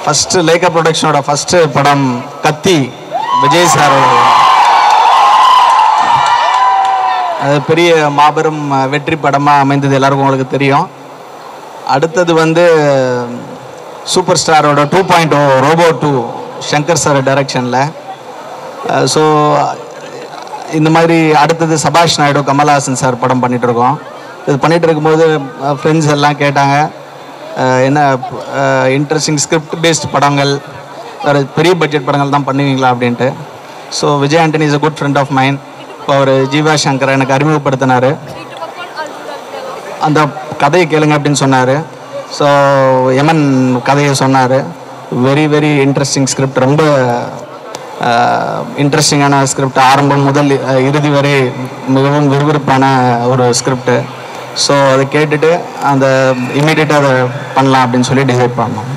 First Lyca ப்ரொடக்ஷனோட first படம் கத்தி Vijay sir அது பெரிய மாபெரும் வெற்றி படமாக அமைந்தது எல்லாருக்கும் உங்களுக்கு தெரியும். அடுத்தது வந்து சூப்பர் ஸ்டாரோட 2.0 ரோபோ 2 சங்கர் சார் டைரக்ஷனில். ஸோ இந்த மாதிரி அடுத்தது சபாஷ் நாயுடு கமல்ஹாசன் சார் படம் பண்ணிகிட்ருக்கோம். இது பண்ணிகிட்டு இருக்கும்போது ஃப்ரெண்ட்ஸ் எல்லாம் கேட்டாங்க என்ன இன்ட்ரெஸ்டிங் ஸ்கிரிப்ட் பேஸ்ட் படங்கள் வேறு பெரிய பட்ஜெட் படங்கள் தான் பண்ணுவீங்களா அப்படின்ட்டு. So Vijay Antony is a good friend of mind. இப்போ அவர் ஜீவா சங்கர் எனக்கு அறிமுகப்படுத்தினார். அந்த கதையை கேளுங்க அப்படின்னு சொன்னார். ஸோ எமன் கதையை சொன்னார். வெரி வெரி இன்ட்ரெஸ்டிங் ஸ்கிரிப்ட், ரொம்ப இன்ட்ரெஸ்டிங்கான ஸ்கிரிப்ட், ஆரம்பம் முதல் இறுதி வரை மிகவும் விறுவிறுப்பான ஒரு ஸ்கிரிப்டு. ஸோ அதை கேட்டுட்டு அந்த இமீடியட்டாக அதை பண்ணலாம் அப்படின்னு சொல்லி டிசைட் பண்ணோம்.